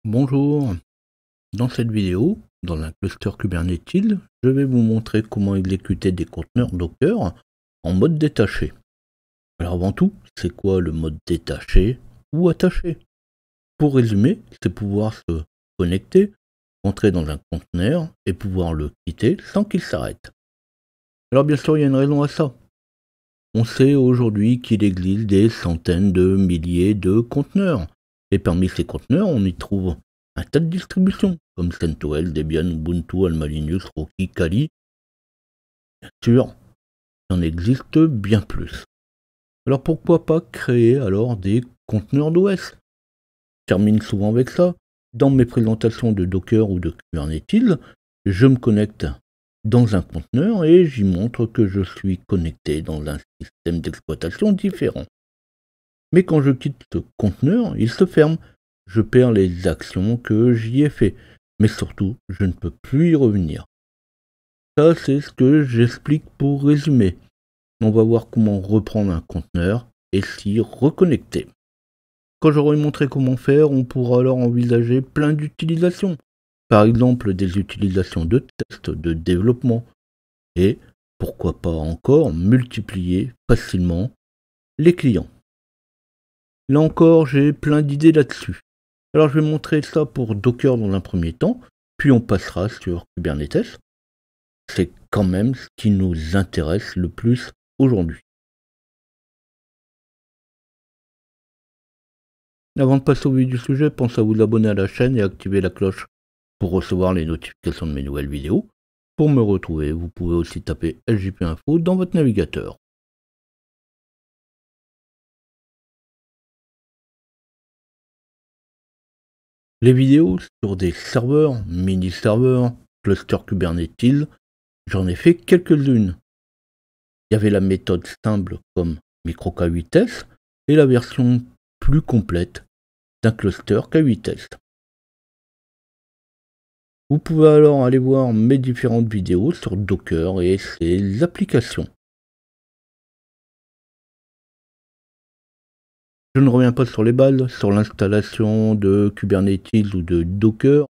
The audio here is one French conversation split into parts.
Bonjour, dans cette vidéo, dans un cluster Kubernetes, je vais vous montrer comment exécuter des conteneurs Docker en mode détaché. Alors avant tout, c'est quoi le mode détaché ou attaché? Pour résumer, c'est pouvoir se connecter, entrer dans un conteneur et pouvoir le quitter sans qu'il s'arrête. Alors bien sûr, il y a une raison à ça. On sait aujourd'hui qu'il existe des centaines de milliers de conteneurs. Et parmi ces conteneurs, on y trouve un tas de distributions, comme CentOS, Debian, Ubuntu, Alma Linux, Rocky, Kali. Bien sûr, il en existe bien plus. Alors pourquoi pas créer alors des conteneurs d'OS? Je termine souvent avec ça. Dans mes présentations de Docker ou de Kubernetes, je me connecte dans un conteneur et j'y montre que je suis connecté dans un système d'exploitation différent. Mais quand je quitte ce conteneur, il se ferme. Je perds les actions que j'y ai fait. Mais surtout, je ne peux plus y revenir. Ça, c'est ce que j'explique pour résumer. On va voir comment reprendre un conteneur et s'y reconnecter. Quand j'aurai montré comment faire, on pourra alors envisager plein d'utilisations. Par exemple, des utilisations de test, de développement. Et, pourquoi pas encore, multiplier facilement les clients. Là encore, j'ai plein d'idées là-dessus. Alors je vais montrer ça pour Docker dans un premier temps, puis on passera sur Kubernetes. C'est quand même ce qui nous intéresse le plus aujourd'hui. Avant de passer au vif du sujet, pensez à vous abonner à la chaîne et activer la cloche pour recevoir les notifications de mes nouvelles vidéos. Pour me retrouver, vous pouvez aussi taper SJP Info dans votre navigateur. Les vidéos sur des serveurs, mini-serveurs, cluster Kubernetes, j'en ai fait quelques-unes. Il y avait la méthode simple comme MicroK8s et la version plus complète d'un cluster K8s. Vous pouvez alors aller voir mes différentes vidéos sur Docker et ses applications. Je ne reviens pas sur les bases, sur l'installation de Kubernetes ou de Docker.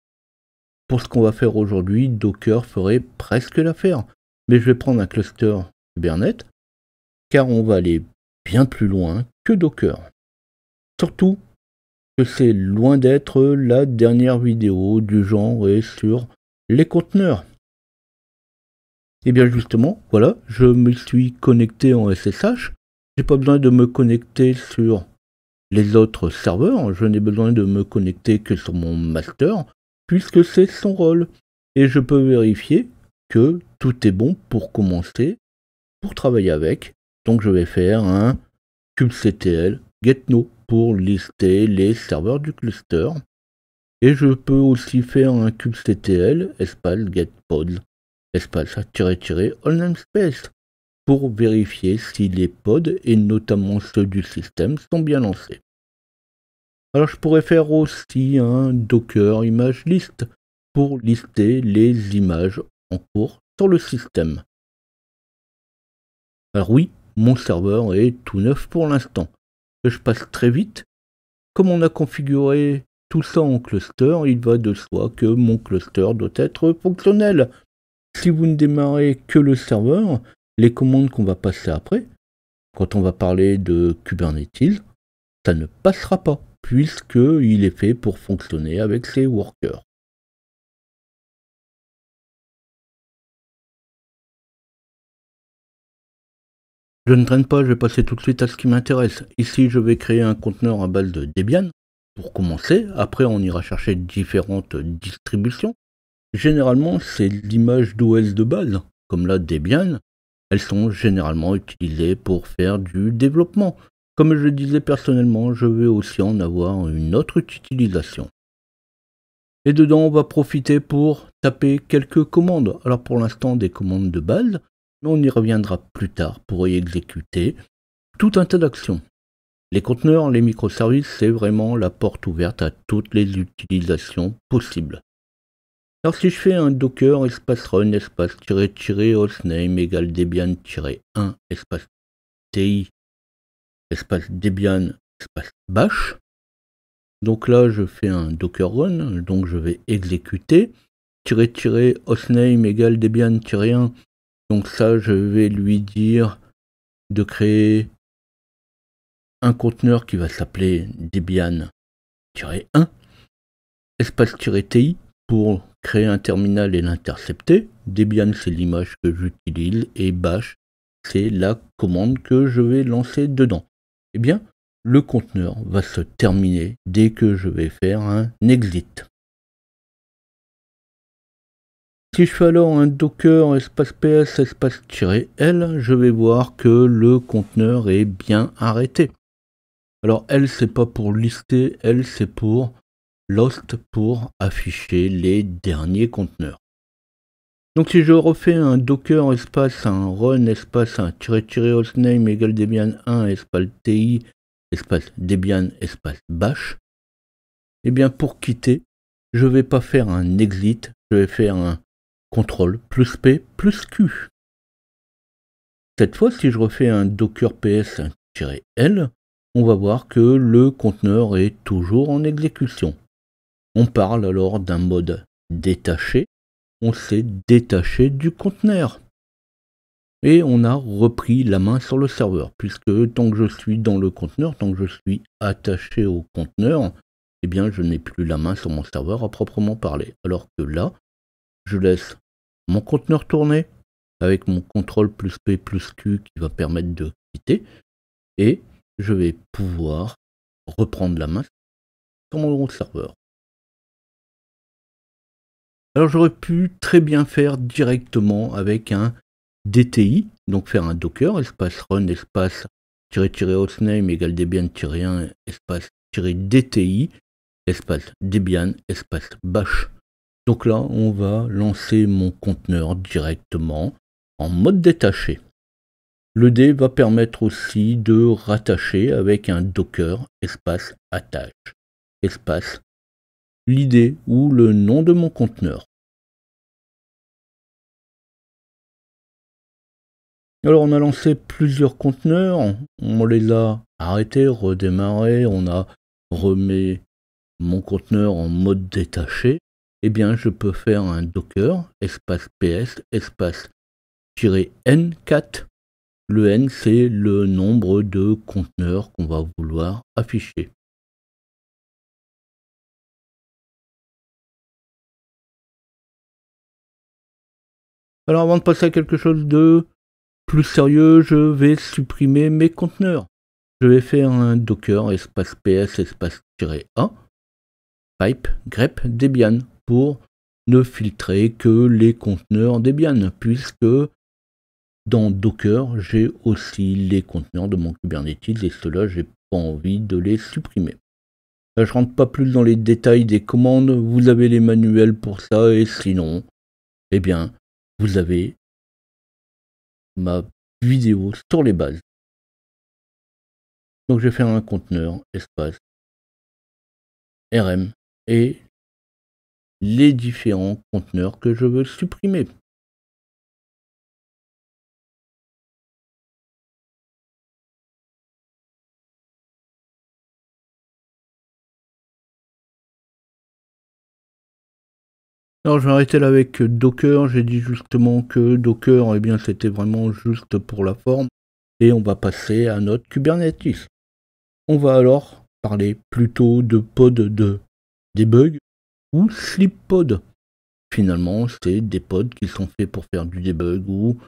Pour ce qu'on va faire aujourd'hui, Docker ferait presque l'affaire. Mais je vais prendre un cluster Kubernetes, car on va aller bien plus loin que Docker. Surtout que c'est loin d'être la dernière vidéo du genre et sur les conteneurs. Et bien justement, voilà, je me suis connecté en SSH. J'ai pas besoin de me connecter sur les autres serveurs, je n'ai besoin de me connecter que sur mon master, puisque c'est son rôle. Et je peux vérifier que tout est bon pour commencer, pour travailler avec. Donc je vais faire un kubectl getNo pour lister les serveurs du cluster. Et je peux aussi faire un kubectl espace getPods espace --all namespace pour vérifier si les pods, et notamment ceux du système, sont bien lancés. Alors je pourrais faire aussi un docker image list pour lister les images en cours sur le système. Alors oui, mon serveur est tout neuf pour l'instant. Je passe très vite. Comme on a configuré tout ça en cluster, il va de soi que mon cluster doit être fonctionnel. Si vous ne démarrez que le serveur, les commandes qu'on va passer après, quand on va parler de Kubernetes, ça ne passera pas, puisqu'il est fait pour fonctionner avec ses workers. Je ne traîne pas, je vais passer tout de suite à ce qui m'intéresse. Ici, je vais créer un conteneur à base de Debian, pour commencer. Après, on ira chercher différentes distributions. Généralement, c'est l'image d'OS de base, comme la Debian. Elles sont généralement utilisées pour faire du développement. Comme je le disais personnellement, je vais aussi en avoir une autre utilisation. Et dedans, on va profiter pour taper quelques commandes. Alors pour l'instant, des commandes de base, mais on y reviendra plus tard pour y exécuter tout un tas d'actions. Les conteneurs, les microservices, c'est vraiment la porte ouverte à toutes les utilisations possibles. Alors si je fais un docker espace run espace -- hostname égale debian-1 espace ti espace debian espace bash, Donc là, je fais un docker run, donc je vais exécuter. --hostname égale debian-1. Donc ça, je vais lui dire de créer un conteneur qui va s'appeler debian-1, espace-ti pour créer un terminal et l'intercepter. Debian, c'est l'image que j'utilise, et bash, c'est la commande que je vais lancer dedans. Eh bien, le conteneur va se terminer dès que je vais faire un exit. Si je fais alors un docker espace ps espace-l, je vais voir que le conteneur est bien arrêté. Alors L, c'est pas pour lister, L, c'est pour lost, pour afficher les derniers conteneurs. Donc si je refais un docker espace un run espace un --hostname égale debian1 espace ti espace debian espace bash, et bien pour quitter, je vais pas faire un exit, je vais faire un CTRL plus P plus Q. Cette fois, si je refais un docker ps-l, on va voir que le conteneur est toujours en exécution. On parle alors d'un mode détaché. On s'est détaché du conteneur. Et on a repris la main sur le serveur, puisque tant que je suis dans le conteneur, tant que je suis attaché au conteneur, eh bien je n'ai plus la main sur mon serveur à proprement parler. Alors que là, je laisse mon conteneur tourner avec mon CTRL plus P plus Q qui va permettre de quitter, et je vais pouvoir reprendre la main sur mon serveur. Alors j'aurais pu très bien faire directement avec un DTI, donc faire un docker espace run espace --hostname égale debian-1 espace -dti espace debian espace bash. Donc là, on va lancer mon conteneur directement en mode détaché. Le D va permettre aussi de rattacher avec un docker espace attache espace l'id ou le nom de mon conteneur. Alors on a lancé plusieurs conteneurs, on les a arrêtés, redémarrés, on a remis mon conteneur en mode détaché. Eh bien je peux faire un docker espace ps espace -n4. Le n, c'est le nombre de conteneurs qu'on va vouloir afficher. Alors avant de passer à quelque chose de plus sérieux, je vais supprimer mes conteneurs. Je vais faire un docker espace ps espace -a pipe grep debian pour ne filtrer que les conteneurs Debian, puisque dans Docker, j'ai aussi les conteneurs de mon Kubernetes, et ceux-là, j'ai pas envie de les supprimer. Là, je rentre pas plus dans les détails des commandes, vous avez les manuels pour ça, et sinon, eh bien, vous avez ma vidéo sur les bases. Donc je vais faire un conteneur espace rm et les différents conteneurs que je veux supprimer. Alors je vais arrêter là avec Docker, j'ai dit justement que Docker, eh bien c'était vraiment juste pour la forme, et on va passer à notre Kubernetes. On va alors parler plutôt de pod de debug ou sleep pod. Finalement, c'est des pods qui sont faits pour faire du debug ou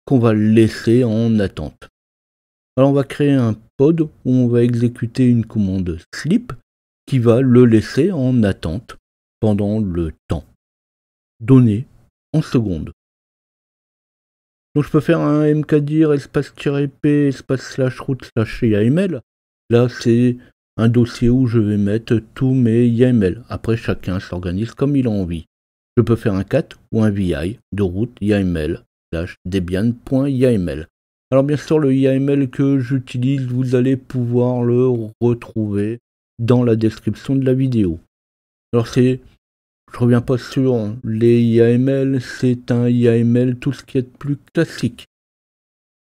qu'on va laisser en attente. Alors on va créer un pod où on va exécuter une commande sleep qui va le laisser en attente pendant le temps donné en secondes. Donc je peux faire un mkdir espace-p espace /root/YAML. Là c'est un dossier où je vais mettre tous mes YAML. Après chacun s'organise comme il a envie. Je peux faire un cat ou un vi de root YAML/debian.yaml. Alors bien sûr le YAML que j'utilise, vous allez pouvoir le retrouver dans la description de la vidéo. Alors je reviens pas sur les YAML, c'est un YAML tout ce qui est plus classique.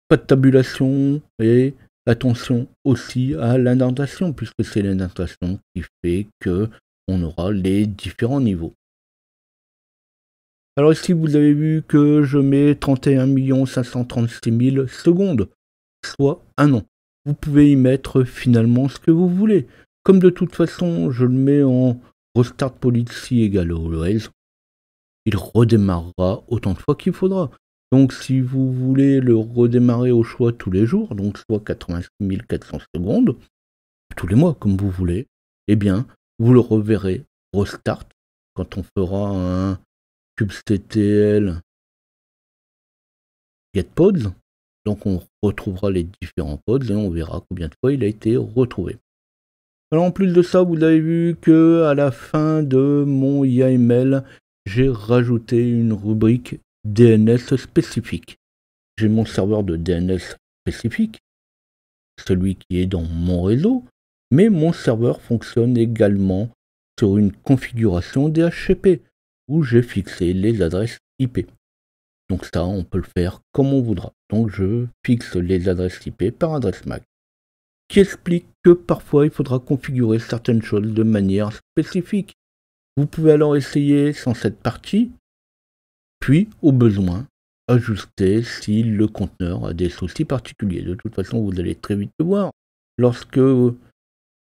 Pas de tabulation et attention aussi à l'indentation, puisque c'est l'indentation qui fait que on aura les différents niveaux. Alors ici, vous avez vu que je mets 31 536 000 secondes, soit un an. Vous pouvez y mettre finalement ce que vous voulez. Comme de toute façon, je le mets en restart policy égale always, il redémarrera autant de fois qu'il faudra. Donc si vous voulez le redémarrer au choix tous les jours, donc soit 86 400 secondes, tous les mois comme vous voulez, eh bien vous le reverrez restart quand on fera un kubectl getPods. Donc on retrouvera les différents pods et on verra combien de fois il a été retrouvé. Alors en plus de ça, vous avez vu que à la fin de mon YAML, j'ai rajouté une rubrique DNS spécifique. J'ai mon serveur de DNS spécifique, celui qui est dans mon réseau, mais mon serveur fonctionne également sur une configuration DHCP où j'ai fixé les adresses IP. Donc ça, on peut le faire comme on voudra. Donc je fixe les adresses IP par adresse MAC, qui explique que parfois il faudra configurer certaines choses de manière spécifique. Vous pouvez alors essayer sans cette partie, puis au besoin ajuster si le conteneur a des soucis particuliers. De toute façon, vous allez très vite le voir.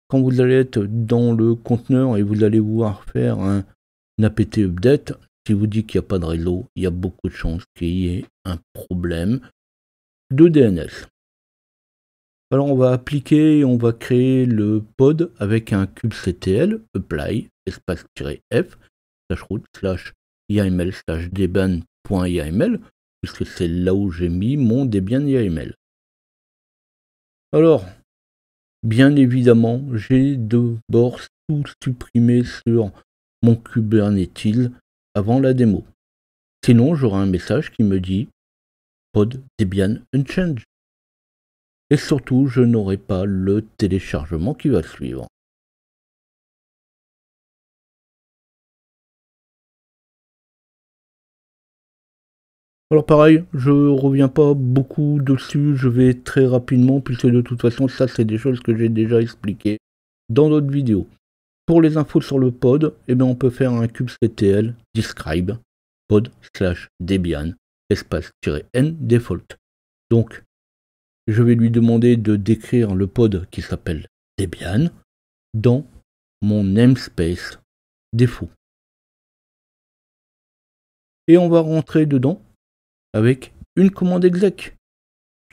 Quand vous allez être dans le conteneur et vous allez vouloir faire un apt update, si vous dit qu'il n'y a pas de réseau, il y a beaucoup de chances qu'il y ait un problème de DNS. Alors on va appliquer et on va créer le pod avec un kubectl apply espace-f /root /yaml/debian.yaml puisque c'est là où j'ai mis mon Debian YAML. Alors, bien évidemment, j'ai d'abord tout supprimé sur mon Kubernetes avant la démo. Sinon, j'aurai un message qui me dit pod Debian unchanged. Et surtout, je n'aurai pas le téléchargement qui va suivre. Alors pareil, je reviens pas beaucoup dessus, je vais très rapidement, puisque de toute façon, ça c'est des choses que j'ai déjà expliquées dans d'autres vidéos. Pour les infos sur le pod, eh bien, on peut faire un kubectl describe pod/debian espace-n default. Donc, je vais lui demander de décrire le pod qui s'appelle Debian dans mon namespace défaut. Et on va rentrer dedans avec une commande exec.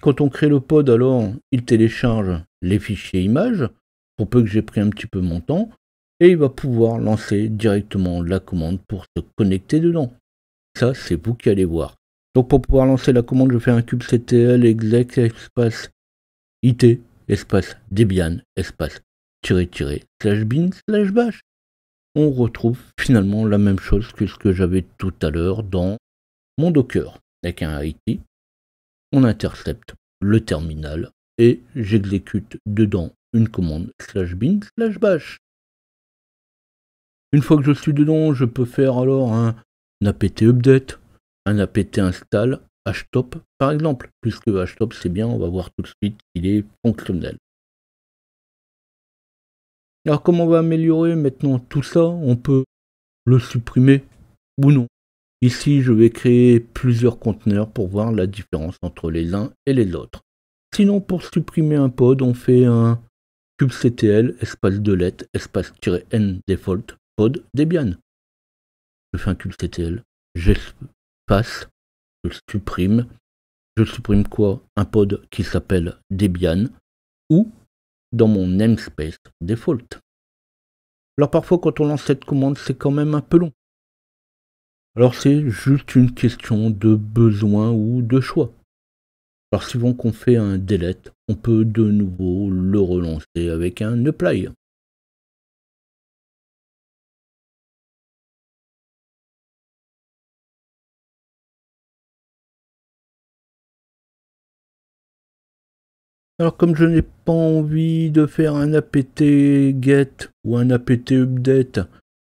Quand on crée le pod, alors il télécharge les fichiers images, pour peu que j'ai pris un petit peu mon temps, et il va pouvoir lancer directement la commande pour se connecter dedans. Ça, c'est vous qui allez voir. Donc pour pouvoir lancer la commande, je fais un kubectl exec espace it espace debian espace --bin/bash. On retrouve finalement la même chose que ce que j'avais tout à l'heure dans mon Docker. Avec un IT, on intercepte le terminal et j'exécute dedans une commande /bin/bash. Une fois que je suis dedans, je peux faire alors un apt update, un apt install htop par exemple, puisque htop c'est bien, on va voir tout de suite qu'il est fonctionnel. Alors comment on va améliorer maintenant tout ça? On peut le supprimer ou non. Ici je vais créer plusieurs conteneurs pour voir la différence entre les uns et les autres. Sinon pour supprimer un pod, on fait un kubectl espace delete espace-n default pod Debian. Je fais un kubectl, j'espace, je supprime quoi? Un pod qui s'appelle Debian ou dans mon namespace default. Alors parfois quand on lance cette commande, c'est quand même un peu long. Alors c'est juste une question de besoin ou de choix. Alors suivant qu'on fait un delete, on peut de nouveau le relancer avec un apply. Alors comme je n'ai pas envie de faire un apt get ou un apt update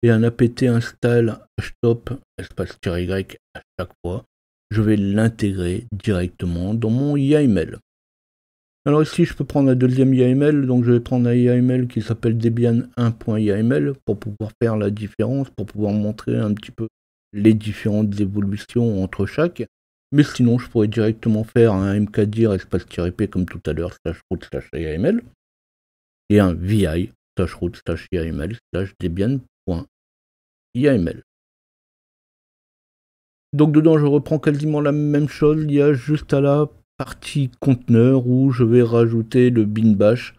et un apt install htop espace-y à chaque fois, je vais l'intégrer directement dans mon YAML. Alors ici, je peux prendre un deuxième YAML, donc je vais prendre un YAML qui s'appelle debian1.yaml pour pouvoir faire la différence, pour pouvoir montrer un petit peu les différentes évolutions entre chaque. Mais sinon, je pourrais directement faire un mkdir espace-p comme tout à l'heure, /root/YAML, et un vi /root/YAML/debian.yaml. Donc dedans, je reprends quasiment la même chose, il y a juste à la partie conteneur où je vais rajouter le bin bash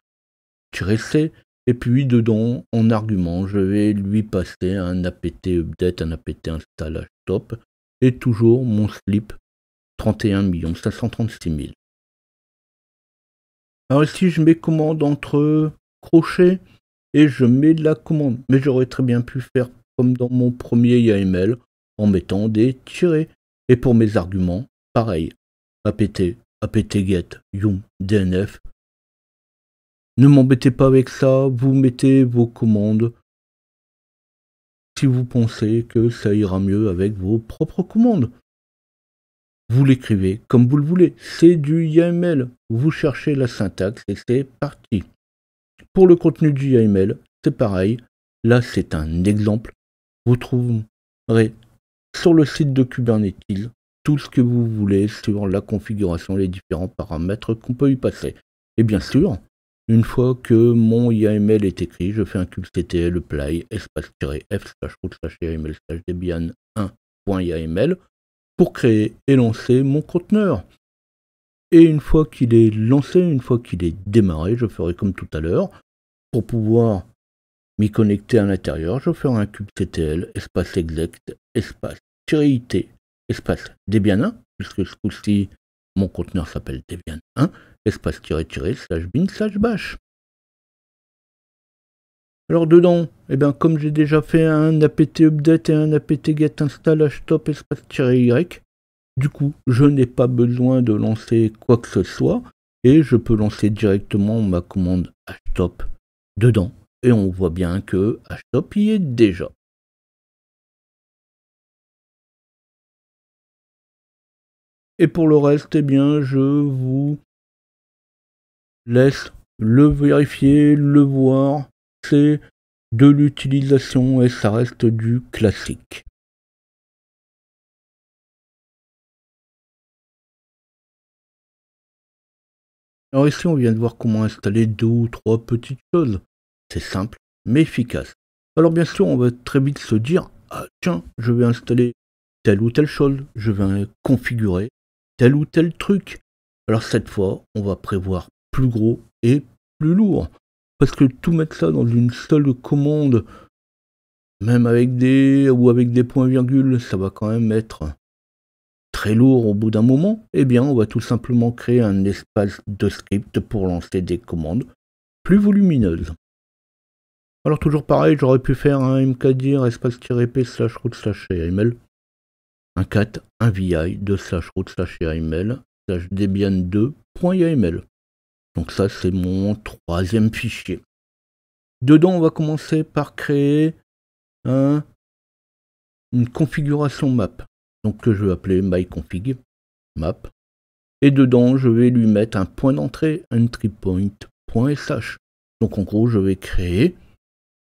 -c, et puis dedans, en argument, je vais lui passer un apt update, un apt install htop, et toujours mon slip 31 536 000. Alors ici, je mets commande entre crochets et je mets la commande, mais j'aurais très bien pu faire comme dans mon premier YAML en mettant des tirets. Et pour mes arguments, pareil, apt get yum dnf. Ne m'embêtez pas avec ça, vous mettez vos commandes si vous pensez que ça ira mieux avec vos propres commandes. Vous l'écrivez comme vous le voulez, c'est du YAML, vous cherchez la syntaxe et c'est parti. Pour le contenu du YAML, c'est pareil, là c'est un exemple. Vous trouverez sur le site de Kubernetes tout ce que vous voulez sur la configuration, les différents paramètres qu'on peut y passer. Et bien sûr, une fois que mon YAML est écrit, je fais un kubectl apply espace-f/root/yaml/debian1.yaml pour créer et lancer mon conteneur. Et une fois qu'il est lancé, une fois qu'il est démarré, je ferai comme tout à l'heure. Pour pouvoir m'y connecter à l'intérieur, je ferai un kubectl espace-exec espace-it espace debian1, puisque ce coup-ci, mon conteneur s'appelle debian1, espace-bin/bash. Alors dedans, comme j'ai déjà fait un apt update et un apt get install htop espace-y, du coup, je n'ai pas besoin de lancer quoi que ce soit, et je peux lancer directement ma commande htop dedans, et on voit bien que htop y est déjà. Et pour le reste, je vous laisse le vérifier, le voir. C'est de l'utilisation et ça reste du classique. Alors ici, on vient de voir comment installer 2 ou 3 petites choses. C'est simple, mais efficace. Alors bien sûr, on va très vite se dire, ah tiens, je vais installer telle ou telle chose, je vais configurer tel ou tel truc. Alors cette fois, on va prévoir plus gros et plus lourd. Parce que tout mettre ça dans une seule commande, même avec des points-virgules, ça va quand même être très lourd au bout d'un moment. On va tout simplement créer un espace de script pour lancer des commandes plus volumineuses. Alors toujours pareil, j'aurais pu faire un mkdir espace-p/root/yaml, un cat, un vi /root/yaml/debian2.yaml. Donc ça, c'est mon troisième fichier. Dedans, on va commencer par créer une configuration map. Donc que je vais appeler myconfig map. Et dedans, je vais lui mettre un point d'entrée, entrypoint.sh. Donc en gros, je vais créer,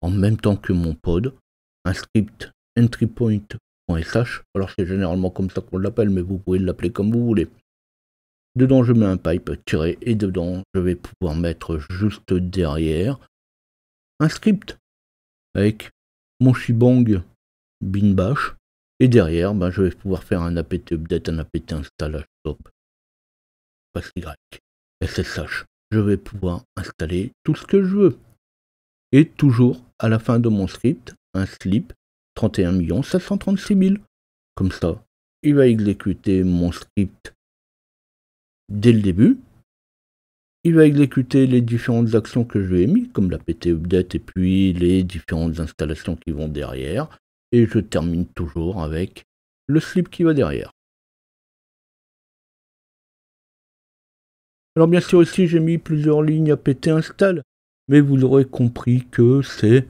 en même temps que mon pod, un script entrypoint.sh. Alors c'est généralement comme ça qu'on l'appelle, mais vous pouvez l'appeler comme vous voulez. Dedans, je mets un pipe tiré et dedans, je vais pouvoir mettre juste derrière un script avec mon shebang bin bash. Et derrière, je vais pouvoir faire un apt update, un apt install htop, ssh. Je vais pouvoir installer tout ce que je veux. Et toujours, à la fin de mon script, un slip 31 736 000. Comme ça, il va exécuter mon script dès le début. Il va exécuter les différentes actions que je lui ai mis, comme l'apt update et puis les différentes installations qui vont derrière. Et je termine toujours avec le slip qui va derrière. Alors bien sûr ici j'ai mis plusieurs lignes apt install, mais vous aurez compris que c'est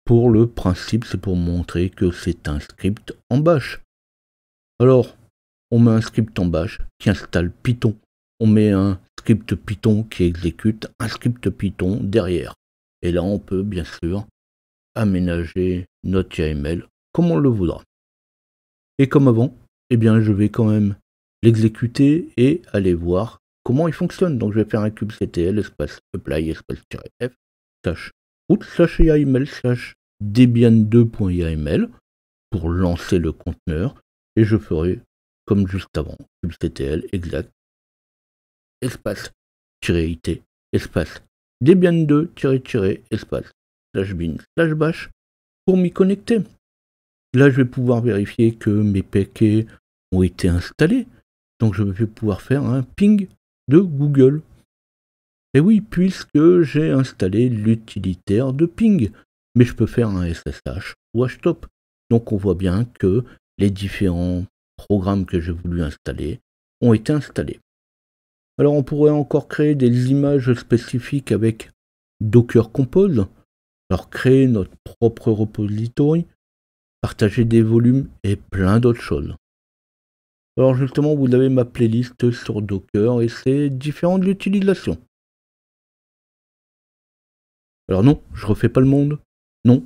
pour le principe, c'est pour montrer que c'est un script en bash. Alors on met un script en bash qui installe Python. On met un script Python qui exécute un script Python derrière. Et là, on peut bien sûr aménager notre YAML comme on le voudra. Et comme avant, eh bien, je vais quand même l'exécuter et aller voir comment il fonctionne. Donc, je vais faire un kubectl espace apply espace-f slash root slash YAML slash debian2.yaml pour lancer le conteneur. Et je ferai comme juste avant, kubectl exact espace -it espace debian2 espace slash bin slash bash pour m'y connecter. Là, je vais pouvoir vérifier que mes paquets ont été installés. Donc, je vais pouvoir faire un ping de Google. Et oui, puisque j'ai installé l'utilitaire de ping. Mais je peux faire un SSH ou htop. Donc, on voit bien que les différents programmes que j'ai voulu installer ont été installés. Alors, on pourrait encore créer des images spécifiques avec Docker Compose. Alors, créer notre propre repository, partager des volumes et plein d'autres choses. Alors justement, vous avez ma playlist sur Docker et ses différentes utilisations. Alors non, je refais pas le monde. Non,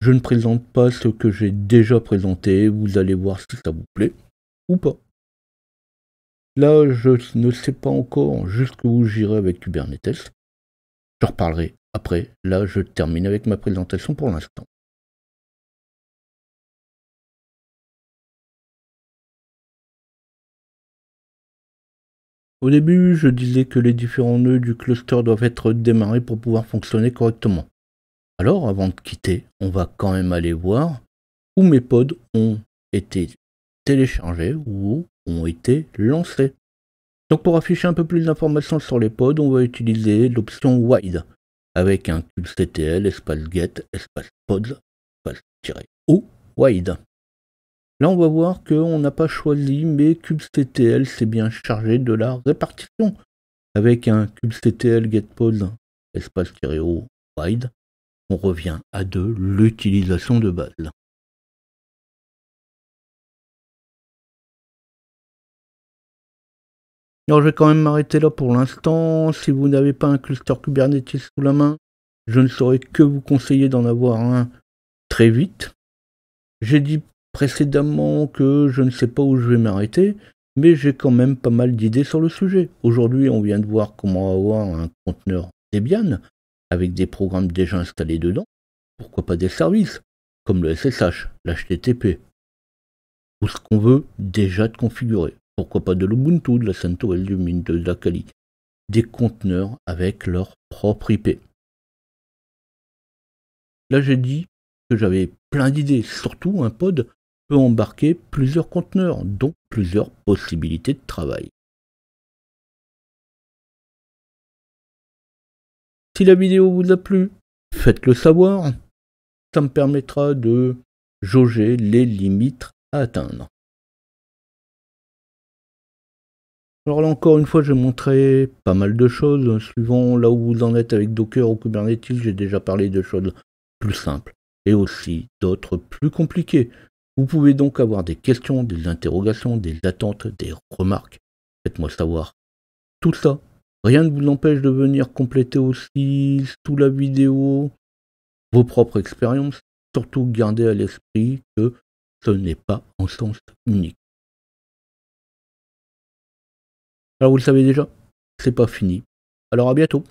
je ne présente pas ce que j'ai déjà présenté. Vous allez voir si ça vous plaît ou pas. Là, je ne sais pas encore jusqu'où j'irai avec Kubernetes. Je reparlerai après. Là, je termine avec ma présentation pour l'instant. Au début, je disais que les différents nœuds du cluster doivent être démarrés pour pouvoir fonctionner correctement. Alors, avant de quitter, on va quand même aller voir où mes pods ont été téléchargés ou ont été lancés. Donc pour afficher un peu plus d'informations sur les pods, on va utiliser l'option wide avec un kubectl espace get espace pods espace-o wide. Là, on va voir qu'on n'a pas choisi, mais kubectl s'est bien chargé de la répartition. Avec un kubectl getPods espace-o wide, on revient à de l'utilisation de base. Alors, je vais quand même m'arrêter là pour l'instant. Si vous n'avez pas un cluster Kubernetes sous la main, je ne saurais que vous conseiller d'en avoir un très vite. J'ai dit précédemment que je ne sais pas où je vais m'arrêter, mais j'ai quand même pas mal d'idées sur le sujet. Aujourd'hui, on vient de voir comment avoir un conteneur Debian avec des programmes déjà installés dedans. Pourquoi pas des services comme le SSH, l'HTTP, ou ce qu'on veut déjà de configurer. Pourquoi pas de l'Ubuntu, de la CentOS, du Mint, de la Kali. Des conteneurs avec leur propre IP. Là, j'ai dit que j'avais plein d'idées. Surtout, un pod peut embarquer plusieurs conteneurs, donc plusieurs possibilités de travail. Si la vidéo vous a plu, faites-le savoir. Ça me permettra de jauger les limites à atteindre. Alors là encore une fois, je vais montrer pas mal de choses. Suivant là où vous en êtes avec Docker ou Kubernetes, j'ai déjà parlé de choses plus simples et aussi d'autres plus compliquées. Vous pouvez donc avoir des questions, des interrogations, des attentes, des remarques. Faites-moi savoir. Tout ça, rien ne vous empêche de venir compléter aussi sous la vidéo vos propres expériences. Surtout gardez à l'esprit que ce n'est pas en sens unique. Alors vous le savez déjà, c'est pas fini. Alors à bientôt.